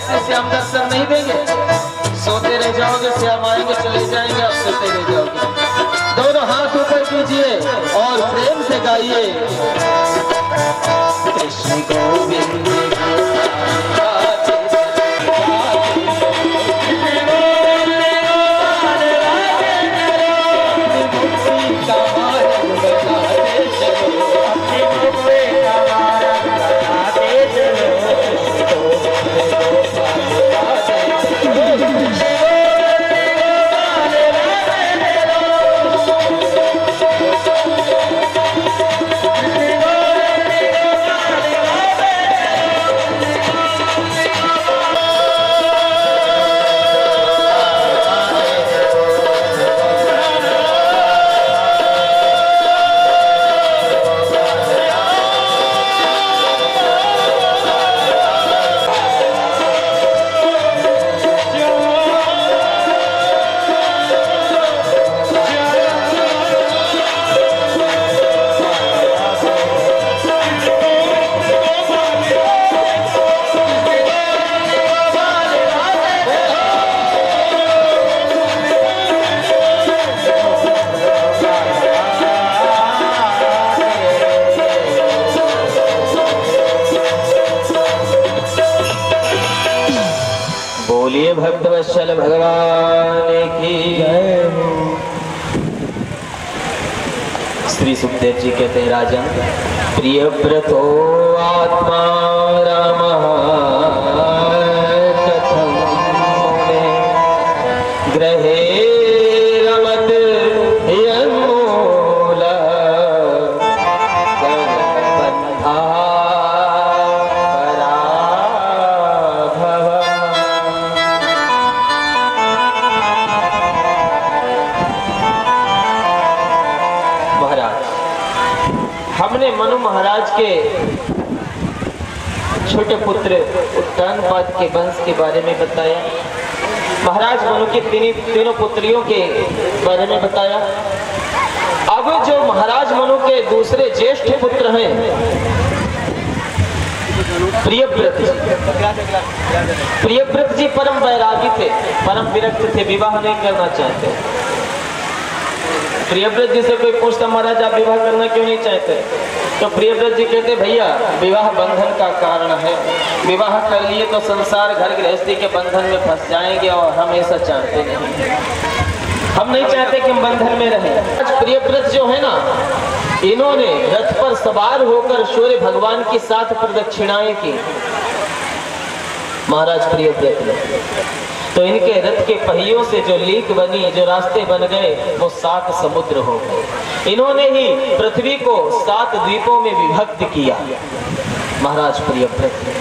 ऐसे श्याम दर्शन नहीं देंगे, सोते रह जाओगे, श्याम आएंगे चले जाएंगे, आप सोते रह जाओगे। दोनों हाथ ऊपर कीजिए और प्रेम से गाइए कृष्ण गोविंद भक्तवत्सल भगवान की जय। श्री सुखदेव जी कहते हैं, राजन प्रियव्रतो आत्मा रामः कथं ग्रहे रमत यन्मूल बन्धा हमने मनु महाराज के छोटे पुत्र उत्तानपाद के वंश के बारे में बताया, महाराज मनु की तीनों पुत्रियों के बारे में बताया। अब जो महाराज मनु के दूसरे ज्येष्ठ पुत्र हैं प्रियव्रत जी, प्रियव्रत जी परम वैरागी थे, परम विरक्त थे, विवाह नहीं करना चाहते। प्रियव्रत जी से कोई पूछता, महाराज आप विवाह करना क्यों नहीं चाहते? तो प्रियव्रत जी कहते, भैया विवाह बंधन का कारण है, विवाह कर लिए तो संसार घर गृहस्थी के बंधन में फंस जाएंगे और हम ऐसा चाहते नहीं, हम नहीं चाहते कि हम बंधन में रहें। आज प्रियव्रत जो है ना, इन्होंने रथ पर सवार होकर सूर्य भगवान की 7 प्रदक्षिणाएं की महाराज प्रियव्रत ने। तो इनके रथ के पहियों से जो लीक बनी, जो रास्ते बन गए, वो 7 समुद्र हो गए। इन्होंने ही पृथ्वी को 7 द्वीपों में विभक्त किया महाराज प्रियव्रत ने।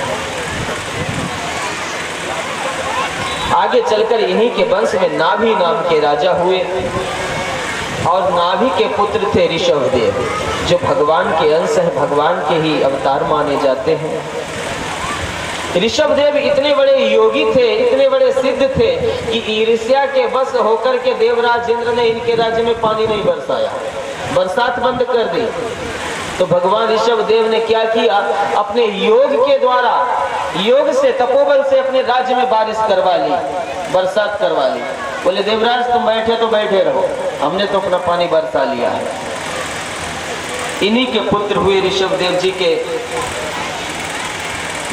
आगे चलकर इन्हीं के वंश में नाभि नाम के राजा हुए और नाभि के पुत्र थे ऋषभदेव, जो भगवान के अंश है, भगवान के ही अवतार माने जाते हैं। ऋषभदेव इतने बड़े योगी थे, इतने बड़े सिद्ध थे कि ईर्ष्या के वश होकर के देवराज इंद्र ने इनके राज्य में पानी नहीं बरसाया, बरसात बंद कर दी। तो भगवान ऋषभदेव ने क्या किया, अपने योग के द्वारा, योग से, तपोबल से अपने राज्य में बारिश करवा ली, बरसात करवा ली। बोले देवराज तुम बैठे तो बैठे रहो, हमने तो अपना पानी बरसा लिया है। इन्हीं के पुत्र हुए ऋषभदेव जी के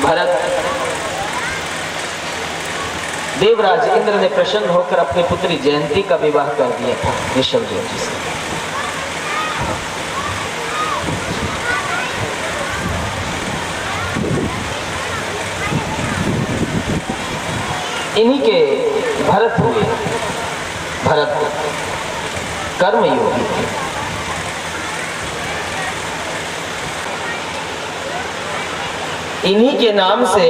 भरत। देवराज इंद्र ने प्रसन्न होकर अपनी पुत्री जयंती का विवाह कर दिया था ऋषभदेव जी से। इन्हीं के भरत हुए, भरत कर्मयोगी थे। इन्हीं के नाम से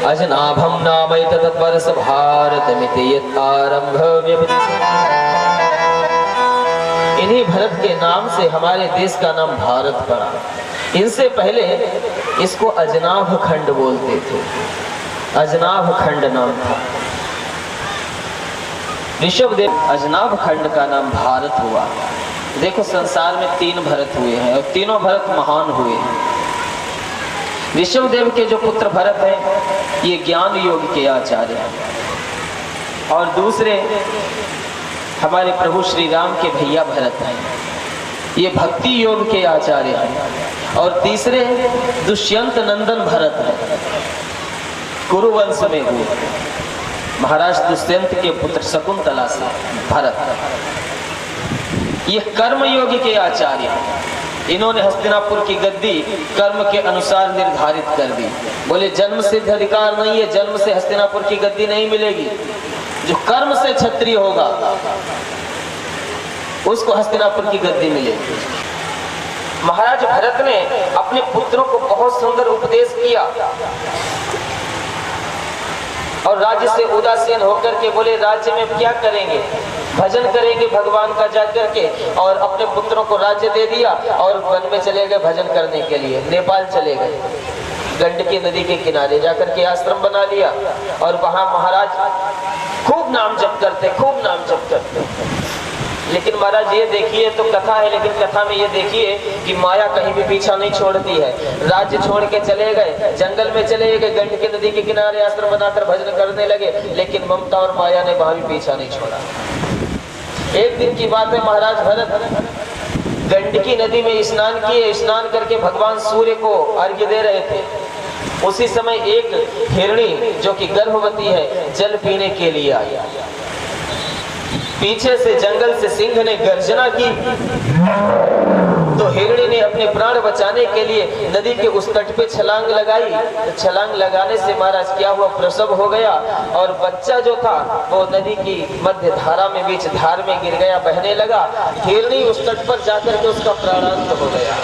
अजनाभम नाम तत्वर्ष भारत आरंभ। इन्हीं भरत के नाम से हमारे देश का नाम भारत पड़ा। इनसे पहले इसको अजनाभ खंड बोलते थे, अजनाभ खंड नाम था। ऋषभदेव अजनाभ खंड का नाम भारत हुआ। देखो संसार में 3 भरत हुए हैं और तीनों भरत महान हुए हैं। ऋषभदेव के जो पुत्र भरत हैं ये ज्ञान योग के आचार्य हैं, और दूसरे हमारे प्रभु श्री राम के भैया भरत हैं, ये भक्ति योग के आचार्य हैं, और तीसरे दुष्यंत नंदन भरत हैं, कुरुवंश में हुए महाराज दुष्यंत के पुत्र शकुंतला से भरत। ये कर्म योग के आचार्य हैं। इन्होंने हस्तिनापुर की गद्दी कर्म के अनुसार निर्धारित कर दी। बोले जन्म सिद्ध अधिकार नहीं है, जन्म से हस्तिनापुर की गद्दी नहीं मिलेगी, जो कर्म से क्षत्रिय होगा उसको हस्तिनापुर की गद्दी मिलेगी। महाराज भरत ने अपने पुत्रों को बहुत सुंदर उपदेश किया और राज्य से उदासीन होकर के बोले राज्य में क्या करेंगे, भजन करेंगे भगवान का जाकर के, और अपने पुत्रों को राज्य दे दिया और वन में चले गए भजन करने के लिए। नेपाल चले गए, गंडकी नदी के किनारे जाकर के आश्रम बना लिया और वहां महाराज खूब नाम जप करते, खूब नाम जप करते। लेकिन महाराज ये देखिए, तो कथा है, लेकिन कथा में ये देखिए कि माया कहीं भी पीछा नहीं छोड़ती है। राज्य छोड़ के चले गए, जंगल में चले गए, गंडकी नदी के किनारे आश्रम बनाकर भजन करने लगे, लेकिन ममता और माया ने वहां भी पीछा नहीं छोड़ा। एक दिन की बात है, महाराज भरत गंडकी नदी में स्नान किए, स्नान करके भगवान सूर्य को अर्घ्य दे रहे थे। उसी समय एक हिरणी जो कि गर्भवती है जल पीने के लिए आई। पीछे से जंगल से सिंह ने गर्जना की तो हिरणी ने अपने प्राण बचाने के लिए नदी के उस तट पे छलांग लगाई। तो छलांग लगाने से महाराज क्या हुआ, प्रसव हो गया और बच्चा जो था वो नदी की मध्य धारा में, बीच धार में गिर गया, बहने लगा। हिरणी उस तट पर जाकर के उसका प्राणांत हो गया।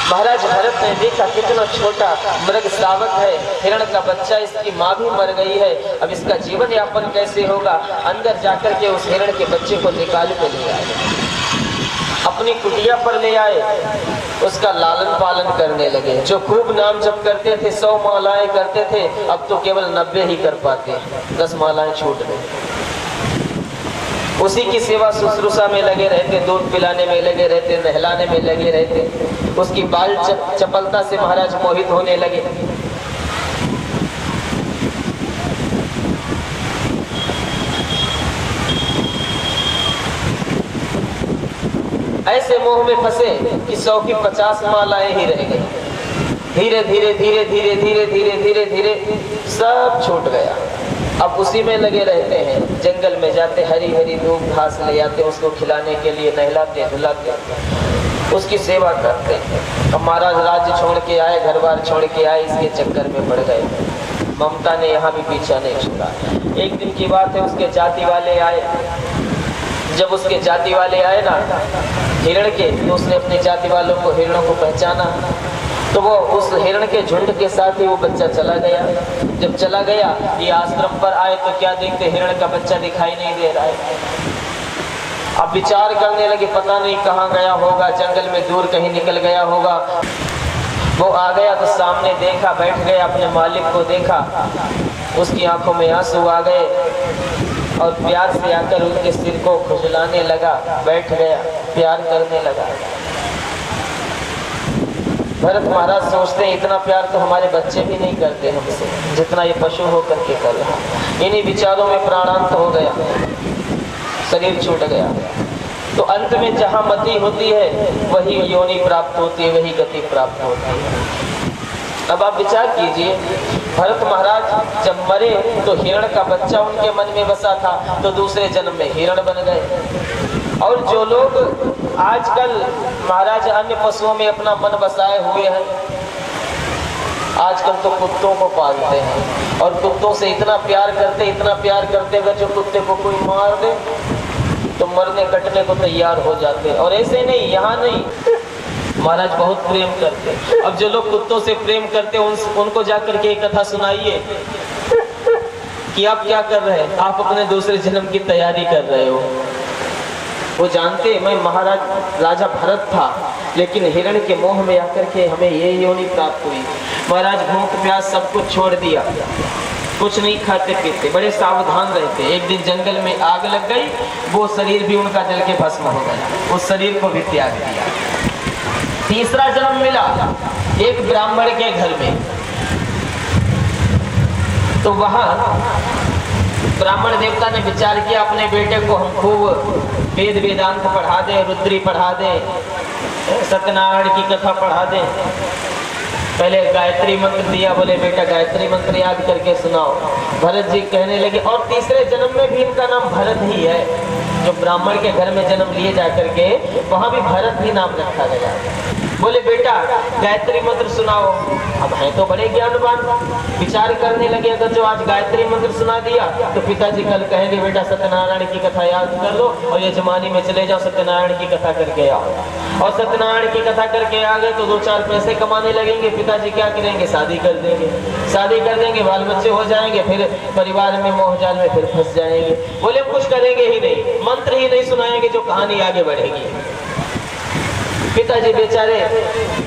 महाराज भरत ने देखा कितना छोटा मृग शावक है, हिरण का बच्चा, इसकी माँ भी मर गई है, अब इसका जीवन यापन कैसे होगा। अंदर जाकर के उस हिरण के बच्चे को निकाल के ले आए, अपनी कुटिया पर ले आए, उसका लालन पालन करने लगे। जो खूब नाम जप करते थे, 100 मालाएं करते थे, अब तो केवल 90 ही कर पाते हैं, 10 मालाएं छूट गई। उसी की सेवा शुश्रूषा में लगे रहते, दूध पिलाने में लगे रहते, नहलाने में लगे रहते। उसकी बाल चपलता से महाराज मोहित होने लगे। ऐसे मोह में फंसे कि 100 की 50 मालाएं ही रह गई। धीरे धीरे धीरे धीरे धीरे धीरे धीरे धीरे सब छूट गया। अब उसी में लगे रहते हैं, जंगल में जाते, हरी हरी धूप घास ले आते, उसको खिलाने के लिए नहलाते धुलाते, उसकी सेवा करते। अब महाराज राज्य छोड़ के आए, घर बार छोड़ के आए, इसके चक्कर में पड़ गए। ममता ने यहाँ भी पीछा नहीं छोड़ा। एक दिन की बात है, उसके जाति वाले आए। जब उसके जाति वाले आए ना हिरण के, तो उसने अपने जाति वालों को, हिरणों को पहचाना, तो वो उस हिरण के झुंड के साथ ही वो बच्चा चला गया। जब चला गया, ये आश्रम पर आए तो क्या देखते, हिरण का बच्चा दिखाई नहीं दे रहा है। अब विचार करने लगे, पता नहीं कहाँ गया होगा, जंगल में दूर कहीं निकल गया होगा। वो आ गया तो सामने देखा, बैठ गया, अपने मालिक को देखा, उसकी आंखों में आंसू आ गए और प्यार से आकर उनके सिर को खुजलाने लगा, बैठ गया, प्यार करने लगा। भरत महाराज सोचते हैं इतना प्यार तो हमारे बच्चे भी नहीं करते हमसे, जितना ये पशु होकर के कर रहा। इन्हीं विचारों में प्राणांत हो गया, शरीर छूट गया। तो अंत में जहाँ मति होती है वही योनि प्राप्त होती है, वही गति प्राप्त होती है। अब आप विचार कीजिए, भरत महाराज जब मरे तो हिरण का बच्चा उनके मन में बसा था, तो दूसरे जन्म में हिरण बन गए। और जो लोग आजकल महाराज अन्य पशुओं में अपना मन बसाए हुए हैं, आजकल तो कुत्तों को पालते हैं और कुत्तों से इतना प्यार करते, अगर जो कुत्ते को कोई मार दे तो मरने कटने को तैयार हो जाते। और ऐसे नहीं, यहाँ नहीं, महाराज बहुत प्रेम करते। अब जो लोग कुत्तों से प्रेम करते उनको जाकर के एक कथा सुनाइए कि आप क्या कर रहे हैं, आप अपने दूसरे जन्म की तैयारी कर रहे हो। वो जानते मैं महाराज राजा भरत था, लेकिन हिरण के मोह में आकर के हमें ये योनि प्राप्त हुई। महाराज भूख प्यास सब कुछ छोड़ दिया, कुछ नहीं खाते पीते, बड़े सावधान रहते। एक दिन जंगल में आग लग गई, वो शरीर भी उनका जल के भस्म हो गया, उस शरीर को भी त्याग दिया। तीसरा जन्म मिला, एक ब्राह्मण के घर में। तो वहां ब्राह्मण देवता ने विचार किया अपने बेटे को हम खूब वेद वेदांत पढ़ा दें, रुद्री पढ़ा दें, सत्यनारायण की कथा पढ़ा दें। पहले गायत्री मंत्र दिया, बोले बेटा गायत्री मंत्र याद करके सुनाओ। भरत जी कहने लगे और तीसरे जन्म में भी इनका नाम भरत ही है। जो ब्राह्मण के घर में जन्म लिए जाकर के वहां भी भरत ही नाम रखा गया। बोले बेटा गायत्री मंत्र सुनाओ। अब है तो बड़े ज्ञानवान, विचार करने लगे अगर जो आज गायत्री मंत्र सुना दिया तो पिताजी कल कहेंगे बेटा सत्यनारायण की कथा याद कर लो और ये जमाने में चले जाओ सत्यनारायण की कथा करके आओ। और सत्यनारायण की कथा करके आ गए तो 2-4 पैसे कमाने लगेंगे। पिताजी क्या करेंगे, शादी कर देंगे, शादी कर देंगे, बाल बच्चे हो जाएंगे, फिर परिवार में मोहजाल में फिर फंस जाएंगे। बोले कुछ करेंगे ही नहीं, मंत्र ही नहीं सुनाएंगे जो कहानी आगे बढ़ेगी। पिताजी बेचारे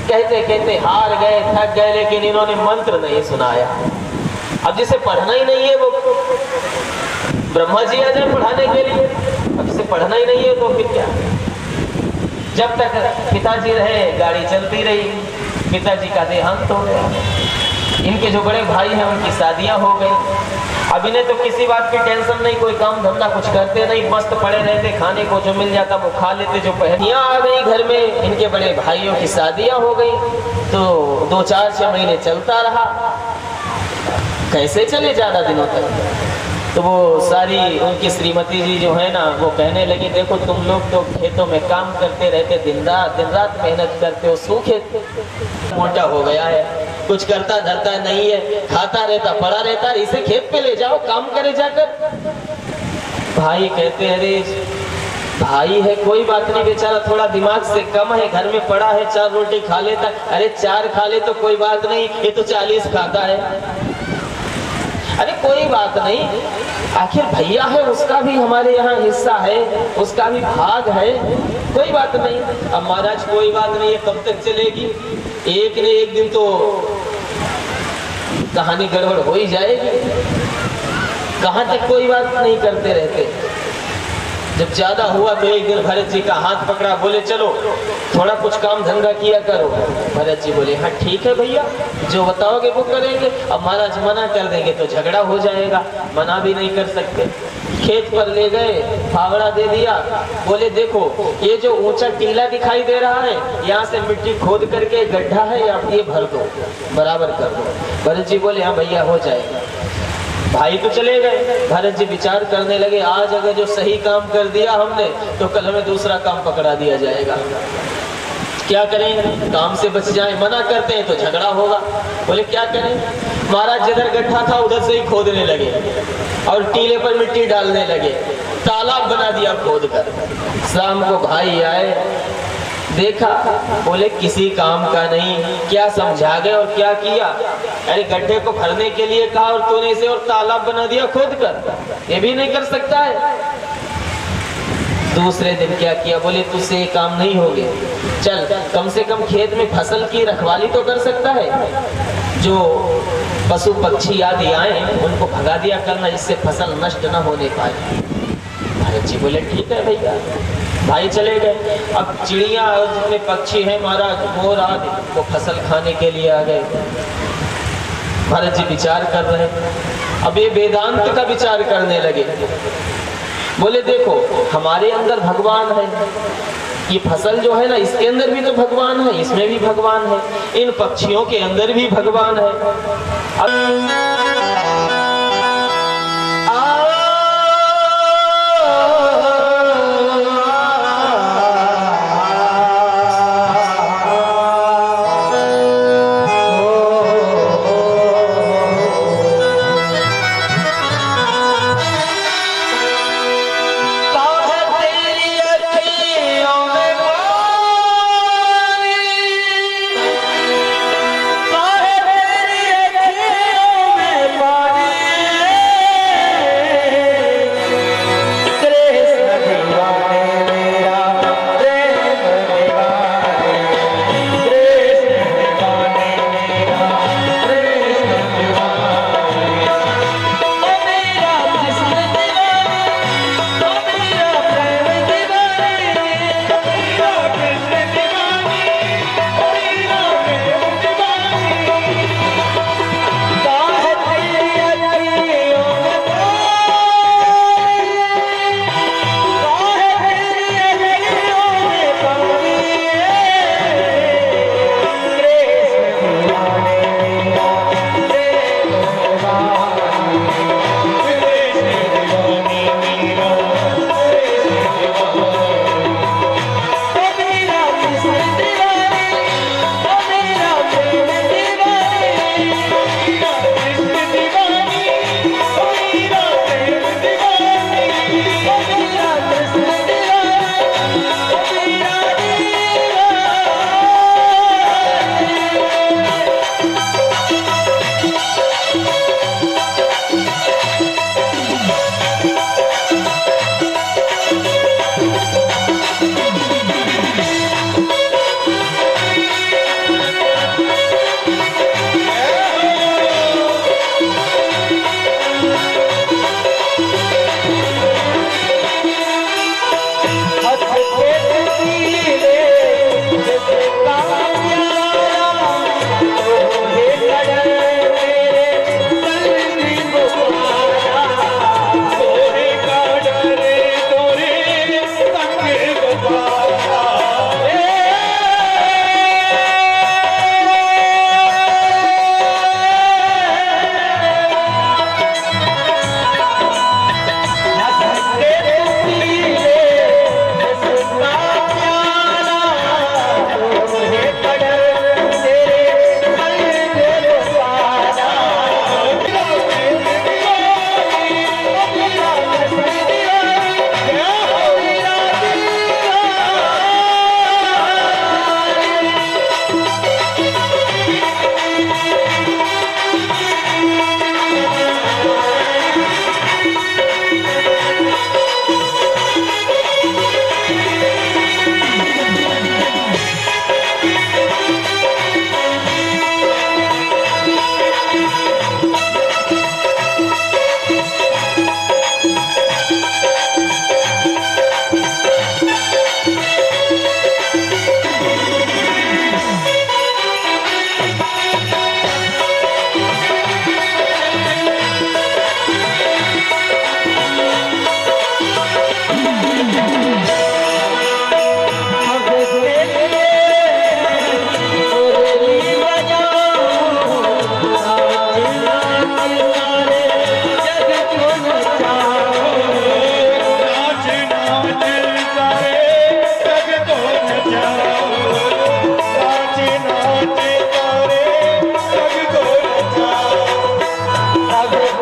कहते कहते हार गए, थक गए, लेकिन इन्होंने मंत्र नहीं सुनाया। अब जिसे पढ़ना ही नहीं है वो ब्रह्मा जी आ जाए पढ़ाने के लिए, अब जिसे पढ़ना ही नहीं है तो फिर क्या। जब तक पिताजी रहे गाड़ी चलती रही। पिताजी का देहांत हो गया। इनके जो बड़े भाई हैं उनकी शादियां हो गई। अब इन्हें तो किसी बात की टेंशन नहीं, कोई काम धंधा कुछ करते नहीं, मस्त पड़े रहते, खाने को जो मिल जाता वो खा लेते। जो पहनियां आ गई घर में, इनके बड़े भाइयों की शादियां हो गई। तो 2-4-6 महीने चलता रहा। कैसे चले ज्यादा दिनों तक। तो वो सारी उनकी श्रीमती जी जो है ना वो कहने लगी देखो तुम लोग तो खेतों में काम करते रहते, दिन रात मेहनत करते हो, सूखे मोटा हो गया है, कुछ करता धरता नहीं है, खाता रहता पड़ा रहता, इसे खेत पे ले जाओ काम करे जाकर। भाई कहते हैं अरे भाई है कोई बात नहीं, बेचारा थोड़ा दिमाग से कम है, घर में पड़ा है 4 रोटी खा लेता। अरे 4 खा ले तो कोई बात नहीं, ये तो 40 खाता है। अरे कोई बात नहीं, आखिर भैया है उसका भी हमारे यहाँ हिस्सा है, उसका भी भाग है, कोई बात नहीं। अब महाराज कोई बात नहीं है, कब तक चलेगी, एक न एक दिन तो कहानी गड़बड़ हो ही जाएगी। कहाँ तक कोई बात नहीं करते रहते। जब ज्यादा हुआ तो एक दिन भरत जी का हाथ पकड़ा, बोले चलो थोड़ा कुछ काम धंधा किया करो। भरत जी बोले हाँ ठीक है भैया, जो बताओगे वो करेंगे। अब महाराज मना कर देंगे तो झगड़ा हो जाएगा, मना भी नहीं कर सकते। खेत पर ले गए, फावड़ा दे दिया, बोले देखो ये जो ऊंचा टीला दिखाई दे रहा है यहाँ से मिट्टी खोद करके गड्ढा है, आप ये भर दो, बराबर कर दो। भरत जी बोले हाँ भैया हो जाएगा। भाई तो चले गए। भरत जी विचार करने लगे आज अगर जो सही काम कर दिया हमने तो कल हमें दूसरा काम पकड़ा दिया जाएगा, क्या करें, काम से बच जाए। मना करते हैं तो झगड़ा होगा। बोले क्या करें। महाराज जिधर गड्ढा था उधर से ही खोदने लगे और टीले पर मिट्टी डालने लगे, तालाब बना दिया खोद कर। शाम को भाई आए, देखा, बोले किसी काम का नहीं, क्या समझा गए और क्या किया। अरे गड्ढे को भरने के लिए कहा और तूने इसे और तालाब बना दिया खोद कर, ये भी नहीं कर सकता है। दूसरे दिन क्या किया, बोले तुझसे ये काम नहीं होगे, चल कम से कम खेत में फसल की रखवाली तो कर सकता है, जो पशु पक्षी आदि आए उनको भगा दिया करना, जिससे फसल नष्ट न होने पाए। भरत जी बोले ठीक है भैया। भाई चले गए। अब चिड़िया और जितने पक्षी हैं महाराज, मोर आदि, वो फसल खाने के लिए आ गए। भरत जी विचार कर रहे, अब ये वेदांत का विचार करने लगे। बोले देखो हमारे अंदर भगवान है, ये फसल जो है ना इसके अंदर भी तो भगवान है, इसमें भी भगवान है, इन पक्षियों के अंदर भी भगवान है।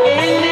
के